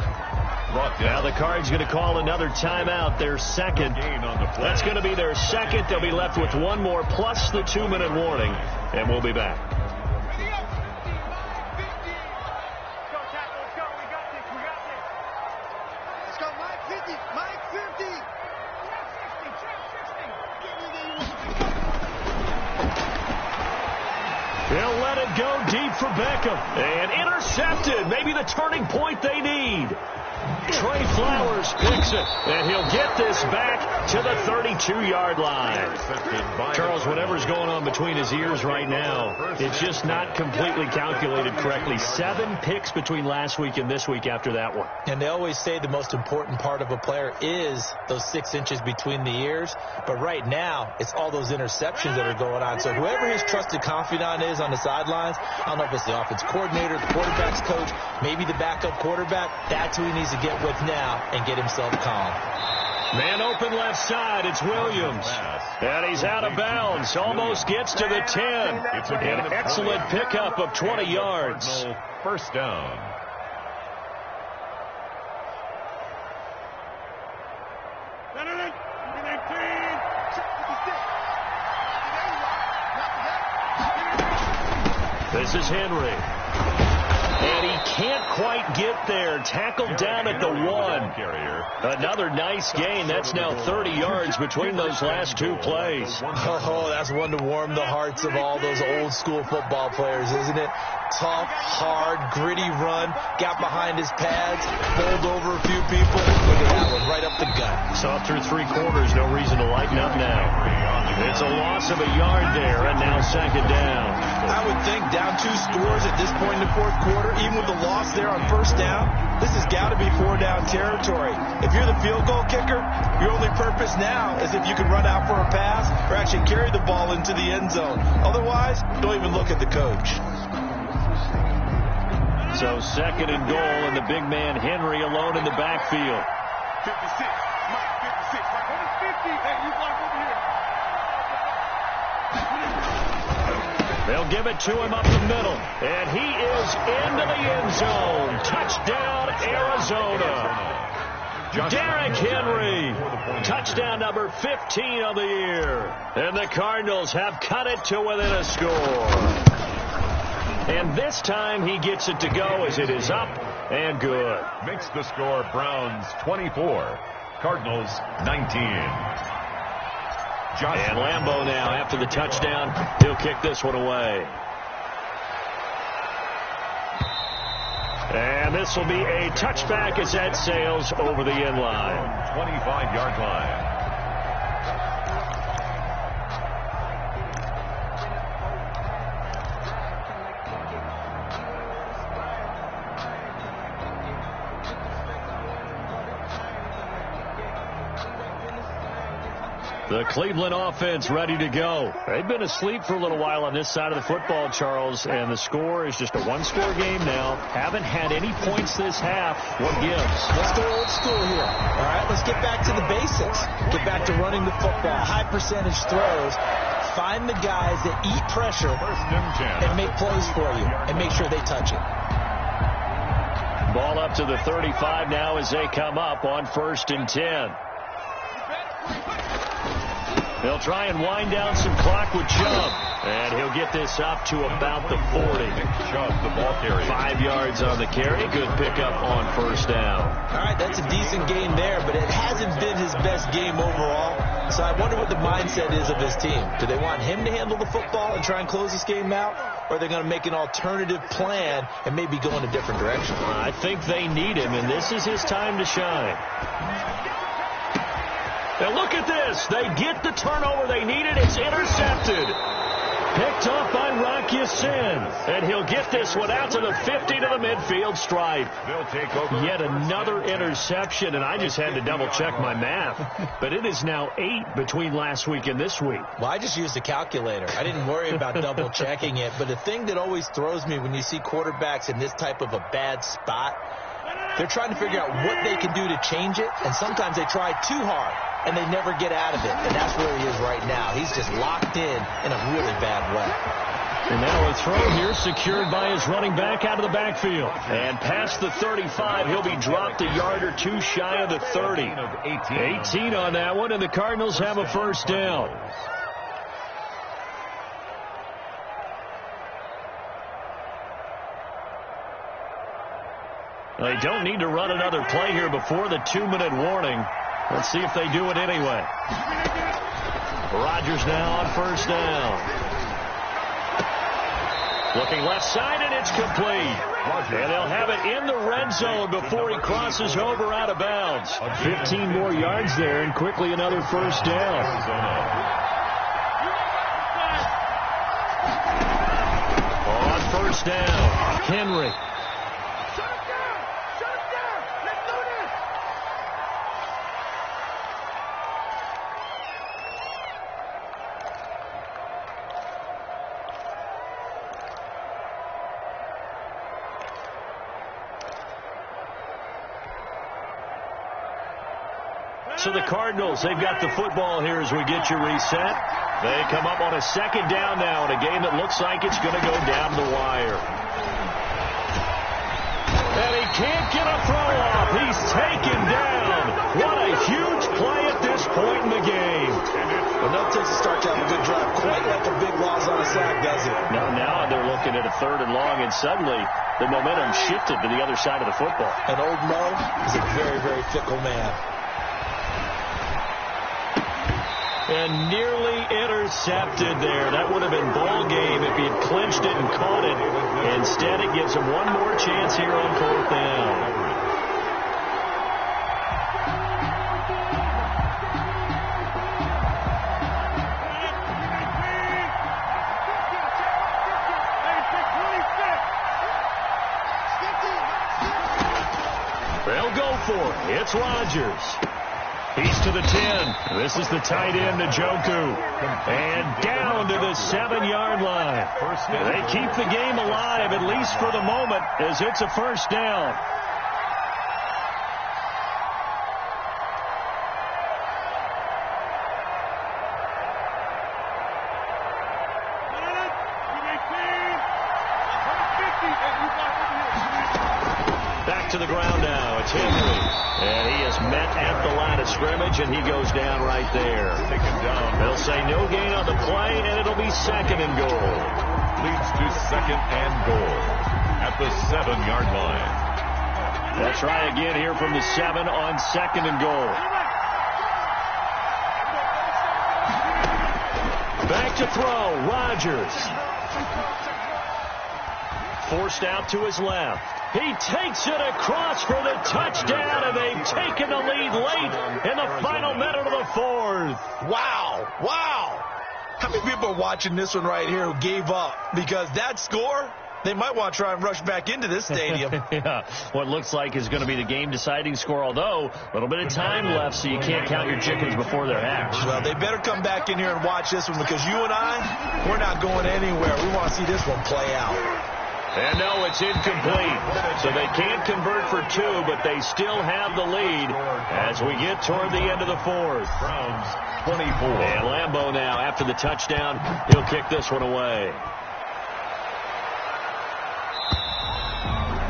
Now the Cards going to call another timeout, their second. That's going to be their second. They'll be left with one more plus the 2-minute warning, and we'll be back. He'll let it go deep for Beckham. And intercepted. Maybe the turning point they need. Trey Flowers picks it. And he'll get this back to the 32-yard line. Charles, whatever's going on between his ears right now, it's just not completely calculated correctly. 7 picks between last week and this week after that one. And they always say the most important part of a player is those 6 inches between the ears. But right now, it's all those interceptions that are going on. So whoever his trusted confidant is on the sidelines, I don't know if it's the offense coordinator, the quarterback's coach, maybe the backup quarterback, that's who he needs to get with now and get himself calm. Man open left side, it's Williams. And he's out of bounds, almost gets to the 10. It's an excellent pickup of 20 yards. First down. This is Henry. And he can't quite get there. Tackled down at the 1. Another nice gain. That's now 30 yards between those last 2 plays. Oh, that's one to warm the hearts of all those old school football players, isn't it? Tough, hard, gritty run. Got behind his pads. Bowled over a few people. Look at that one, right up the gut. Saw through 3 quarters. No reason to lighten up now. It's a loss of a yard there, and now second down. I would think down 2 scores at this point in the fourth quarter, even with the loss there on first down, this has got to be 4-down territory. If you're the field goal kicker, your only purpose now is if you can run out for a pass or actually carry the ball into the end zone. Otherwise, don't even look at the coach. So second and goal, and the big man Henry alone in the backfield. 56, Mike, 56. Mike, 50. Hey, you block over here. They'll give it to him up the middle, and he is into the end zone. Touchdown, Arizona. Derrick Henry, touchdown number 15 of the year. And the Cardinals have cut it to within a score. And this time he gets it to go as it is up and good. Makes the score Browns 24, Cardinals 19. And Lambeau now, after the touchdown, he'll kick this one away. And this will be a touchback as that sails over the end line. 25-yard line. The Cleveland offense ready to go. They've been asleep for a little while on this side of the football, Charles, and the score is just a 1-score game now. Haven't had any points this half. What gives? Let's go old school here. All right, let's get back to the basics. Get back to running the football, high percentage throws. Find the guys that eat pressure and make plays for you and make sure they touch it. Ball up to the 35 now as they come up on 1st and 10. They'll try and wind down some clock with Chubb. And he'll get this up to about the 40. Chubb, the ball carrier. 5 yards on the carry. Good pickup on 1st down. All right, that's a decent game there, but it hasn't been his best game overall. So I wonder what the mindset is of his team. Do they want him to handle the football and try and close this game out? Or are they going to make an alternative plan and maybe go in a different direction? I think they need him, and this is his time to shine. Now look at this. They get the turnover they needed. It's intercepted. Picked picked off by Rocky Sin. And he'll get this one out to the 50 to the midfield stripe. They'll take over. Yet another interception, and I just had to double-check my math. But it is now 8 between last week and this week. Well, I just used a calculator. I didn't worry about double-checking it. But the thing that always throws me when you see quarterbacks in this type of a bad spot, they're trying to figure out what they can do to change it, and sometimes they try too hard, and they never get out of it. And that's where he is right now. He's just locked in a really bad way. And now a throw here secured by his running back out of the backfield. And past the 35, he'll be dropped a yard or two shy of the 30. 18 on that one, and the Cardinals have a first down. They don't need to run another play here before the 2-minute warning. Let's see if they do it anyway. Rodgers now on first down. Looking left side, and it's complete. And they'll have it in the red zone before he crosses over out of bounds. 15 more yards there, and quickly another first down. On first down, Henry. So the Cardinals, they've got the football here as we get you reset. They come up on a second down now in a game that looks like it's going to go down the wire. And he can't get a throw off. He's taken down. What a huge play at this point in the game. Well, no takes a start to have a good drive. Quite like a big loss on a sack, does it? Now they're looking at a 3rd and long, and suddenly the momentum shifted to the other side of the football. And old Mo is a very, very fickle man. And nearly intercepted there. That would have been ball game if he had clinched it and caught it. Instead, it gives him one more chance here on 4th down. They'll go for it. It's Rodgers. He's to the 10. This is the tight end, Njoku. And down to the 7-yard line. They keep the game alive, at least for the moment, as it's a first down. Back to the ground now. It's Henry. And he is met at the line of scrimmage, and he goes down right there. They'll say no gain on the play, and it'll be 2nd and goal. Leads to 2nd and goal at the 7-yard line. They'll try again here from the 7 on 2nd and goal. Back to throw. Rodgers. Forced out to his left. He takes it across for the touchdown, and they've taken the lead late in the final minute of the 4th. Wow. Wow. How many people are watching this one right here who gave up? Because that score, they might want to try and rush back into this stadium. Yeah, what looks like is going to be the game-deciding score, although a little bit of time left, so you can't count your chickens before they're hatched. Well, they better come back in here and watch this one, because you and I, we're not going anywhere. We want to see this one play out. And no, it's incomplete. So they can't convert for 2, but they still have the lead as we get toward the end of the 4th. Browns 24. And Lambeau now, after the touchdown, he'll kick this one away.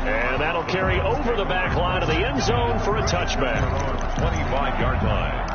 And that'll carry over the back line of the end zone for a touchback. 25-yard line.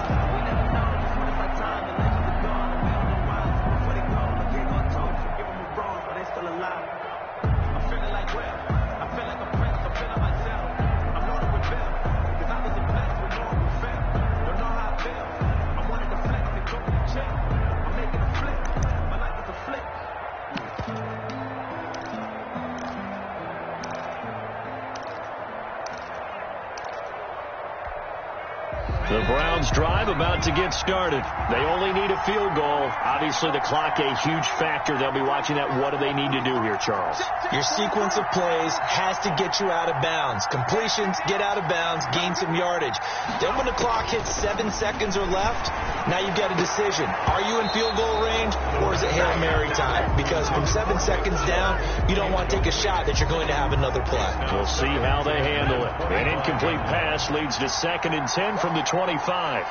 The Browns drive about to get started. They only need a field goal. Obviously, the clock a huge factor. They'll be watching that. What do they need to do here, Charles? Your sequence of plays has to get you out of bounds. Completions, get out of bounds, gain some yardage. Then when the clock hits 7 seconds or left, now you've got a decision. Are you in field goal range, or is it Hail Mary time? Because from 7 seconds down, you don't want to take a shot that you're going to have another play. We'll see how they handle it. An incomplete pass leads to 2nd and 10 from the 25.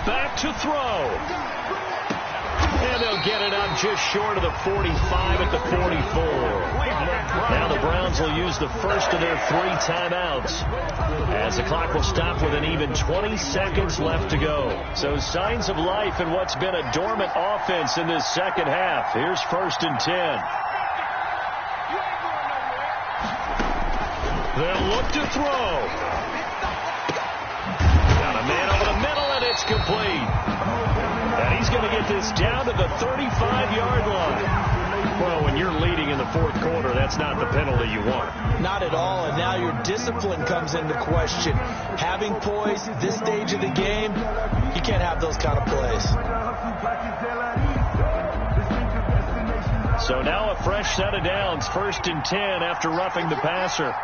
Back to throw. And they'll get it up just short of the 45 at the 44. Now the Browns will use the first of their 3 timeouts, as the clock will stop with an even 20 seconds left to go. So signs of life in what's been a dormant offense in this second half. Here's 1st and 10. They'll look to throw. Got a man over the middle, and it's complete. And he's going to get this down to the 35-yard line. Well, when you're leading in the 4th quarter, that's not the penalty you want. Not at all, and now your discipline comes into question. Having poise this stage of the game, you can't have those kind of plays. So now a fresh set of downs, 1st and 10 after roughing the passer.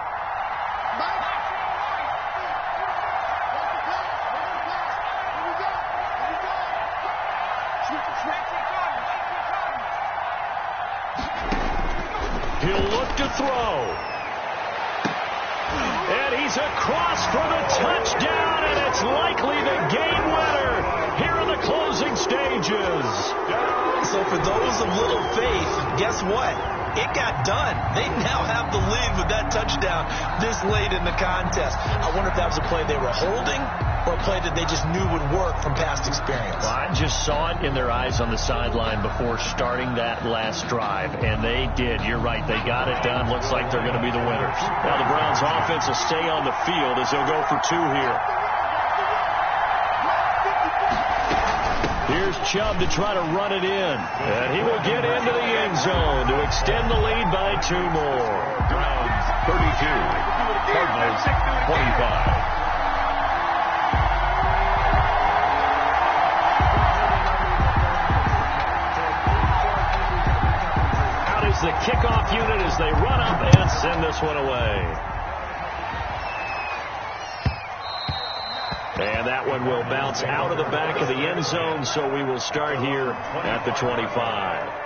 He'll look to throw. And he's across for the touchdown, and it's likely the game winner here in the closing stages. So for those of little faith, guess what? It got done. They now have the lead with that touchdown this late in the contest. I wonder if that was a play they were holding or a play that they just knew would work from past experience. Well, I just saw it in their eyes on the sideline before starting that last drive, and they did. You're right. They got it done. Looks like they're going to be the winners. Now the Browns offense will stay on the field as they'll go for 2 here. Here's Chubb to try to run it in. And he will get into the end zone to extend the lead by 2 more. Browns 32, Cardinals 25. Out is the kickoff unit as they run up and send this one away. And that one will bounce out of the back of the end zone, so we will start here at the 25.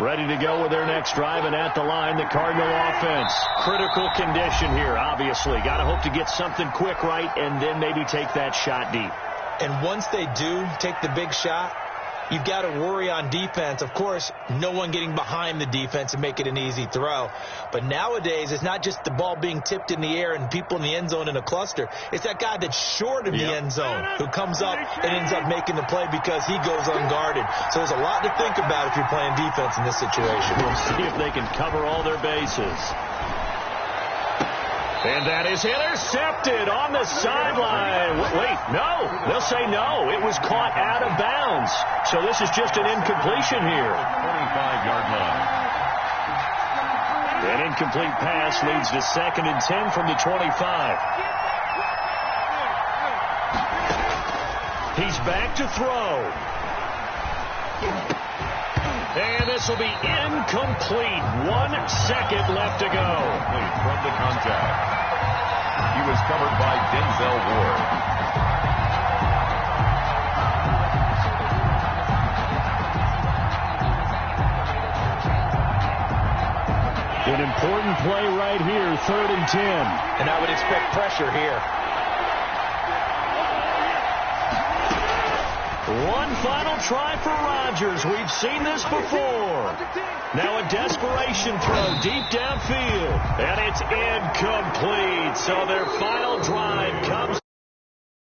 Ready to go with their next drive, and at the line, the Cardinal offense. Critical condition here, obviously. Got to hope to get something quick right and then maybe take that shot deep. And once they do take the big shot, you've got to worry on defense. Of course, no one getting behind the defense and make it an easy throw. But nowadays, it's not just the ball being tipped in the air and people in the end zone in a cluster. It's that guy that's short of the end zone who comes up and ends up making the play because he goes unguarded. So there's a lot to think about if you're playing defense in this situation. We'll see if they can cover all their bases. And that is intercepted on the sideline. Wait, no. They'll say no. It was caught out of bounds. So this is just an incompletion here. 25-yard line. An incomplete pass leads to 2nd and 10 from the 25. He's back to throw. And this will be incomplete. 1 second left to go. From the contact. He was covered by Denzel Ward. An important play right here, 3rd and 10. And I would expect pressure here. One final try for Rodgers. We've seen this before. Now a desperation throw deep downfield. And it's incomplete. So their final drive comes